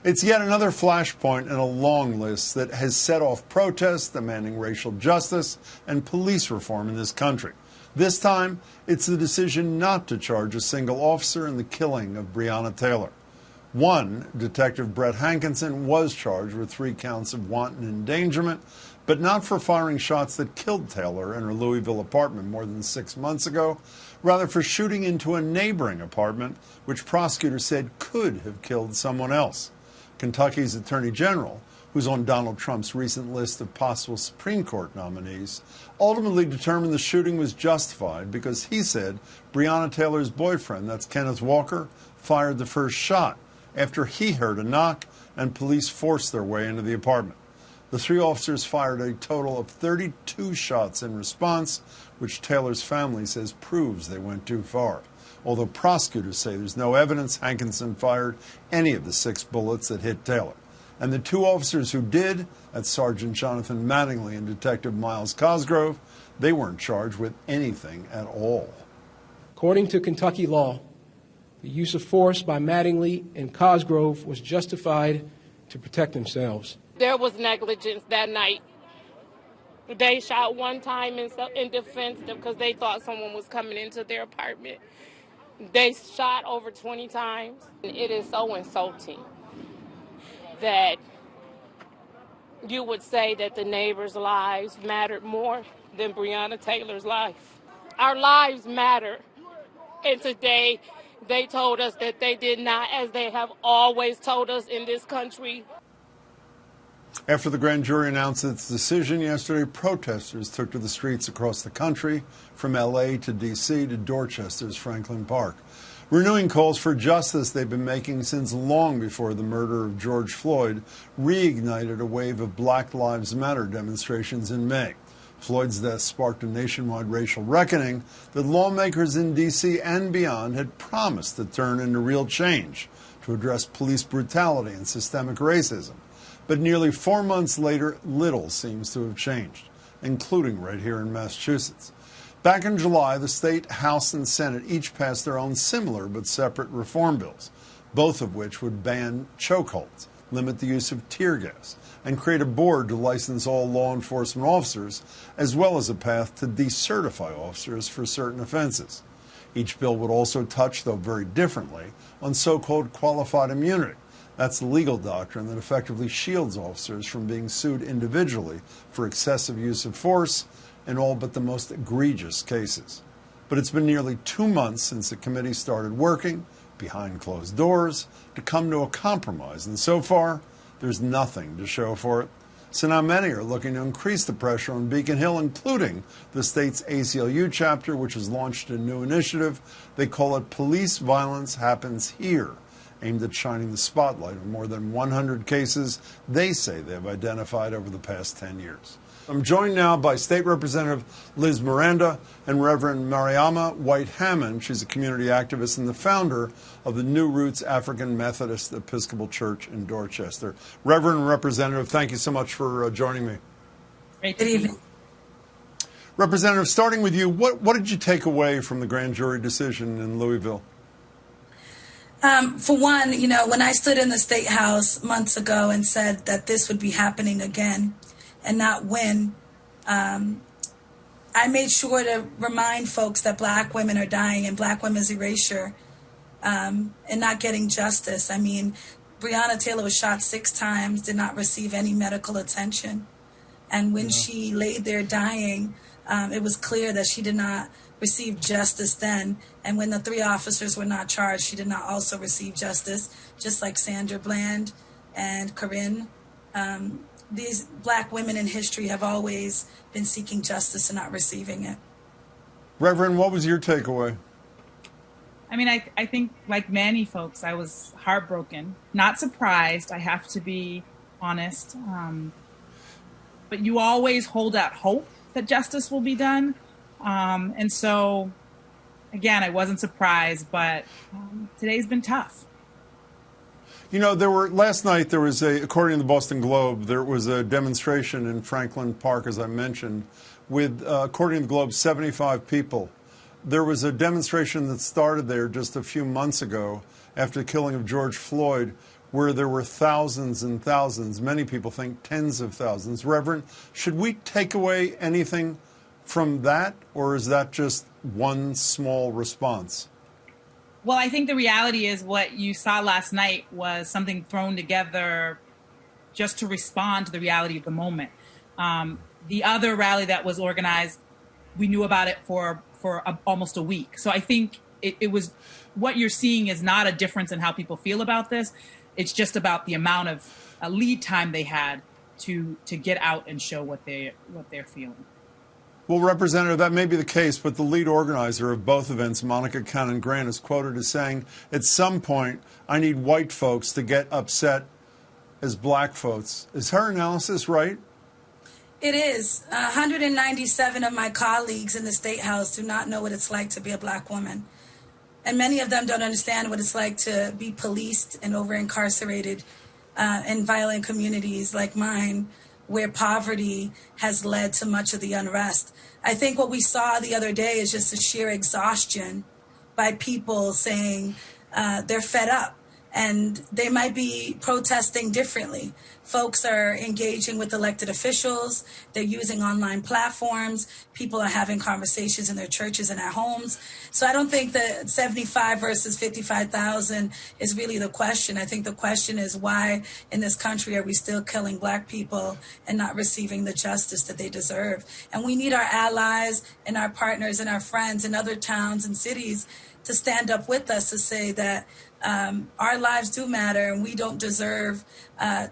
It's yet another flashpoint in a long list that has set off protests demanding racial justice and police reform in this country. This time, it's the decision not to charge a single officer in the killing of Breonna Taylor. One, Detective Brett Hankinson, was charged with 3 counts of wanton endangerment, but not for firing shots that killed Taylor in her Louisville apartment more than 6 months ago, rather for shooting into a neighboring apartment, which prosecutors said could have killed someone else. Kentucky's Attorney General, who's on Donald Trump's recent list of possible Supreme Court nominees, ultimately determined the shooting was justified because he said Breonna Taylor's boyfriend, that's Kenneth Walker, fired the first shot after he heard a knock and police forced their way into the apartment. The 3 officers fired a total of 32 shots in response, which Taylor's family says proves they went too far, although prosecutors say there's no evidence Hankinson fired any of the 6 bullets that hit Taylor. And the 2 officers who did, that's Sergeant Jonathan Mattingly and Detective Miles Cosgrove, they weren't charged with anything at all. According to Kentucky law, the use of force by Mattingly and Cosgrove was justified to protect themselves. There was negligence that night. They shot one time in defense because they thought someone was coming into their apartment. They shot over 20 times. It is so insulting that you would say that the neighbors' lives mattered more than Breonna Taylor's life. Our lives matter. And today they told us that they did not, as they have always told us in this country. After the grand jury announced its decision yesterday, protesters took to the streets across the country, from L.A. to D.C. to Dorchester's Franklin Park, renewing calls for justice they've been making since long before the murder of George Floyd reignited a wave of Black Lives Matter demonstrations in May. Floyd's death sparked a nationwide racial reckoning that lawmakers in D.C. and beyond had promised to turn into real change to address police brutality and systemic racism. But nearly 4 months later, little seems to have changed, including right here in Massachusetts. Back in July, the state, House, and Senate each passed their own similar but separate reform bills, both of which would ban chokeholds, limit the use of tear gas, and create a board to license all law enforcement officers, as well as a path to decertify officers for certain offenses. Each bill would also touch, though very differently, on so-called qualified immunity. That's the legal doctrine that effectively shields officers from being sued individually for excessive use of force in all but the most egregious cases. But it's been nearly 2 months since the committee started working behind closed doors to come to a compromise, and so far, there's nothing to show for it. So now many are looking to increase the pressure on Beacon Hill, including the state's ACLU chapter, which has launched a new initiative. They call it Police Violence Happens Here, aimed at shining the spotlight on more than 100 cases they say they've identified over the past 10 years. I'm joined now by State Representative Liz Miranda and Reverend Mariama White-Hammond. She's a community activist and the founder of the New Roots African Methodist Episcopal Church in Dorchester. Reverend and Representative, thank you so much for joining me. Good evening. Representative, starting with you, what did you take away from the grand jury decision in Louisville? For one, when I stood in the State House months ago and said that this would be happening again and not when, I made sure to remind folks that Black women are dying and Black women's erasure and not getting justice. I mean, Breonna Taylor was shot 6 times, did not receive any medical attention. And when she laid there dying, it was clear that she did not receive justice then. And when the 3 officers were not charged, she did not also receive justice, just like Sandra Bland and Corinne. These Black women in history have always been seeking justice and not receiving it. Reverend, what was your takeaway? I mean, I think like many folks, I was heartbroken, not surprised. I have to be honest. But you always hold out hope that justice will be done. And so, again, I wasn't surprised, but today's been tough. Last night there was according to the Boston Globe, there was a demonstration in Franklin Park, as I mentioned, with, according to the Globe, 75 people. There was a demonstration that started there just a few months ago after the killing of George Floyd, where there were thousands and thousands, many people think tens of thousands. Reverend, should we take away anything from that, or is that just one small response? Well, I think the reality is what you saw last night was something thrown together just to respond to the reality of the moment. The other rally that was organized, we knew about it for almost a week. So I think it was, what you're seeing is not a difference in how people feel about this. It's just about the amount of lead time they had to get out and show what they're feeling. Well, Representative, that may be the case, but the lead organizer of both events, Monica Cannon-Grant, is quoted as saying, at some point, I need white folks to get upset as black folks. Is her analysis right? It is. 197 of my colleagues in the State House do not know what it's like to be a black woman. And many of them don't understand what it's like to be policed and over-incarcerated in violent communities like mine, where poverty has led to much of the unrest. I think what we saw the other day is just a sheer exhaustion by people saying they're fed up and they might be protesting differently. Folks are engaging with elected officials. They're using online platforms. People are having conversations in their churches and at homes. So I don't think that 75 versus 55,000 is really the question. I think the question is, why in this country are we still killing black people and not receiving the justice that they deserve? And we need our allies and our partners and our friends in other towns and cities to stand up with us to say that our lives do matter and we don't deserve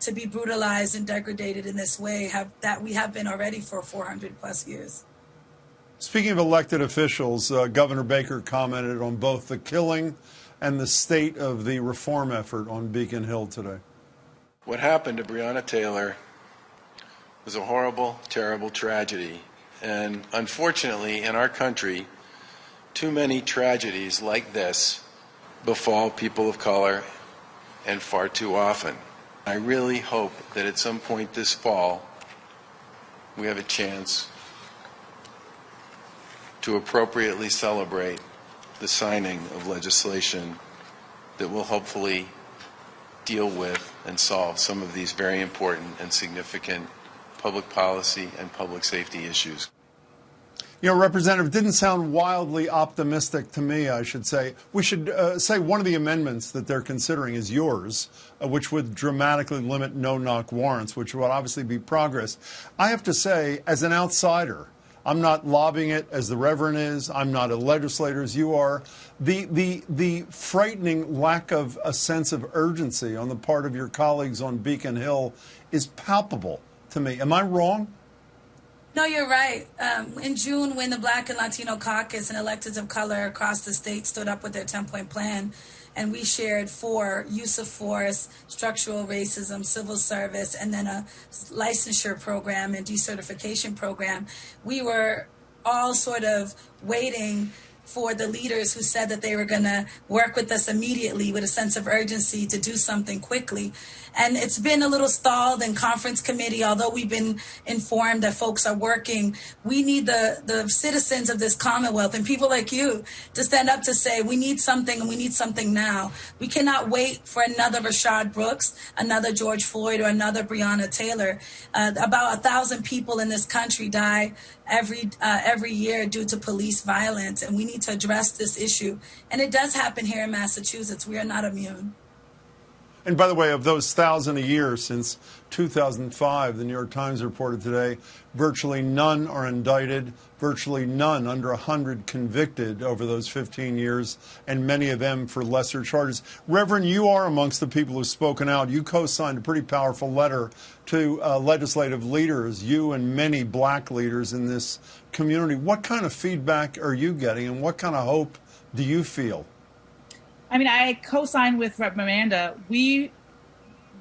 to be brutalized and degraded in this way that we have been already for 400 plus years. Speaking of elected officials, Governor Baker commented on both the killing and the state of the reform effort on Beacon Hill today. What happened to Breonna Taylor was a horrible, terrible tragedy. And unfortunately, in our country, too many tragedies like this befall people of color, and far too often. I really hope that at some point this fall, we have a chance to appropriately celebrate the signing of legislation that will hopefully deal with and solve some of these very important and significant public policy and public safety issues. You know, Representative, didn't sound wildly optimistic to me, I should say. We should say one of the amendments that they're considering is yours, which would dramatically limit no-knock warrants, which would obviously be progress. I have to say, as an outsider, I'm not lobbying it as the Reverend is. I'm not a legislator as you are. The frightening lack of a sense of urgency on the part of your colleagues on Beacon Hill is palpable to me. Am I wrong? No, you're right. In June, when the Black and Latino caucus and electeds of color across the state stood up with their 10-point plan, and we shared 4: use of force, structural racism, civil service, and then a licensure program and decertification program, we were all sort of waiting for the leaders who said that they were going to work with us immediately with a sense of urgency to do something quickly. And it's been a little stalled in conference committee, although we've been informed that folks are working. We need the citizens of this Commonwealth and people like you to stand up to say, we need something and we need something now. We cannot wait for another Rashad Brooks, another George Floyd, or another Breonna Taylor. About 1,000 people in this country die every year due to police violence, and we need to address this issue. And it does happen here in Massachusetts. We are not immune. And by the way, of those 1,000 a year since 2005, the New York Times reported today, virtually none are indicted, virtually none, under 100 convicted over those 15 years, and many of them for lesser charges. Reverend, you are amongst the people who've spoken out. You co-signed a pretty powerful letter to legislative leaders, you and many black leaders in this community. What kind of feedback are you getting, and what kind of hope do you feel? I mean, I co-signed with Reverend Miranda. We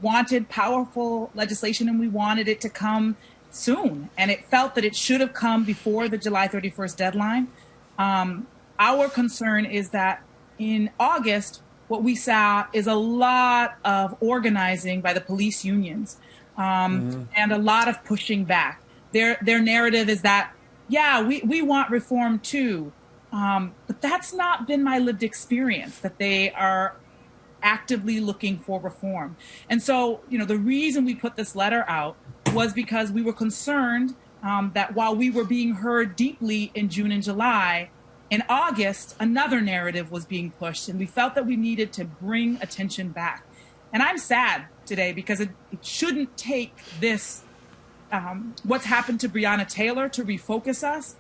wanted powerful legislation and we wanted it to come soon. And it felt that it should have come before the July 31st deadline. Our concern is that in August, what we saw is a lot of organizing by the police unions and a lot of pushing back. Their narrative is that, yeah, we want reform too. But that's not been my lived experience, that they are actively looking for reform. And so, the reason we put this letter out was because we were concerned that while we were being heard deeply in June and July, in August, another narrative was being pushed, and we felt that we needed to bring attention back. And I'm sad today because it shouldn't take this, what's happened to Breonna Taylor, to refocus us.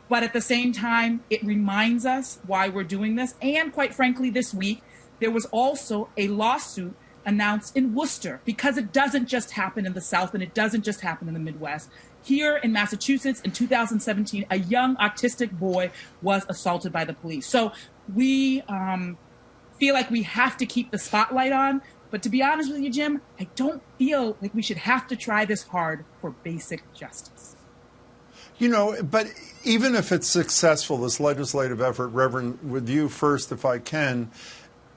But at the same time, it reminds us why we're doing this. And quite frankly, this week, there was also a lawsuit announced in Worcester, because it doesn't just happen in the South and it doesn't just happen in the Midwest. Here in Massachusetts in 2017, a young autistic boy was assaulted by the police. So we feel like we have to keep the spotlight on. But to be honest with you, Jim, I don't feel like we should have to try this hard for basic justice. But even if it's successful, this legislative effort, Reverend, with you first, if I can,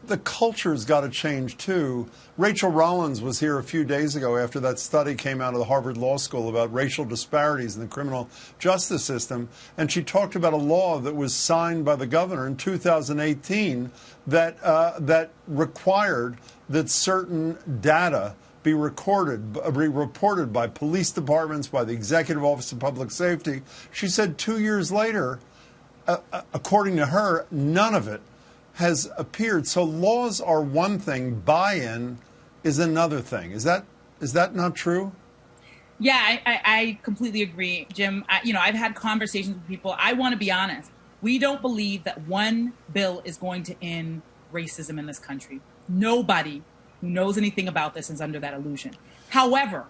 the culture's got to change, too. Rachel Rollins was here a few days ago after that study came out of the Harvard Law School about racial disparities in the criminal justice system, and she talked about a law that was signed by the governor in 2018 that required that certain data be reported by police departments, by the Executive Office of Public Safety. She said 2 years later, according to her, none of it has appeared. So laws are one thing, buy-in is another thing. Is that not true? Yeah, I completely agree, Jim. I've had conversations with people. I want to be honest. We don't believe that one bill is going to end racism in this country. Nobody who knows anything about this is under that illusion. However,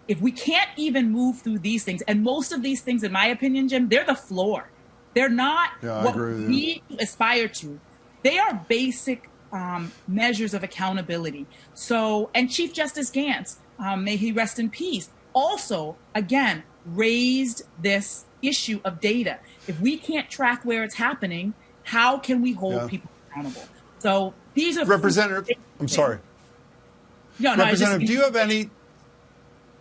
if we can't even move through these things, and most of these things, in my opinion, Jim, they're the floor. They're not what we aspire to. They are basic measures of accountability. So, and Chief Justice Gantz, may he rest in peace, also, again, raised this issue of data. If we can't track where it's happening, how can we hold people accountable? So these are Representative. I'm sorry. No, Representative, do you have any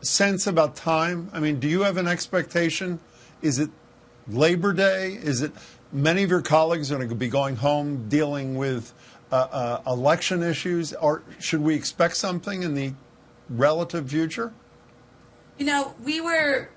sense about time? I mean, do you have an expectation? Is it Labor Day? Is it many of your colleagues are going to be going home dealing with election issues? Or should we expect something in the relative future? We were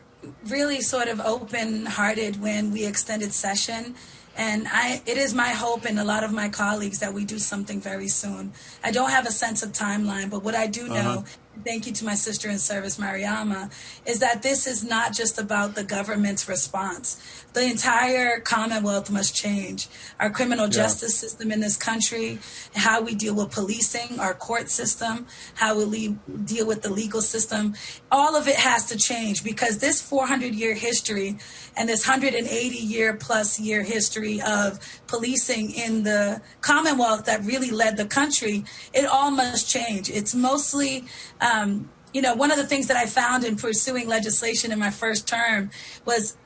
really sort of open-hearted when we extended session. And it is my hope and a lot of my colleagues that we do something very soon. I don't have a sense of timeline, but what I do know, thank you to my sister in service, Mariama, is that this is not just about the government's response. The entire Commonwealth must change. Our criminal justice system in this country, how we deal with policing, our court system, how we deal with the legal system, all of it has to change, because this 400-year history and this 180-year-plus-year history of policing in the Commonwealth that really led the country, it all must change. It's mostly, one of the things that I found in pursuing legislation in my first term was,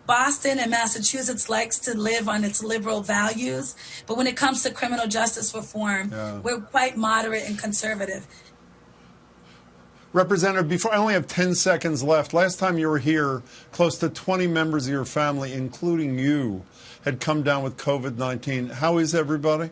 Boston and Massachusetts likes to live on its liberal values. But when it comes to criminal justice reform, we're quite moderate and conservative. Representative, I only have 10 seconds left. Last time you were here, close to 20 members of your family, including you, had come down with COVID-19. How is everybody?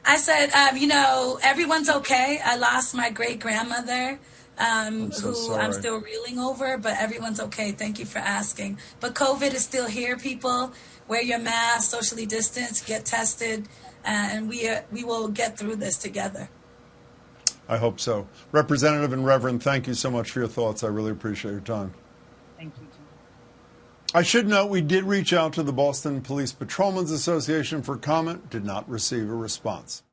I said, everyone's okay. I lost my great-grandmother, who I'm still reeling over, but everyone's okay. Thank you for asking. But COVID is still here, people. Wear your mask, socially distance, get tested, and we will get through this together. I hope so. Representative and Reverend, thank you so much for your thoughts. I really appreciate your time. Thank you, Jim. I should note we did reach out to the Boston Police Patrolmen's Association for comment, did not receive a response.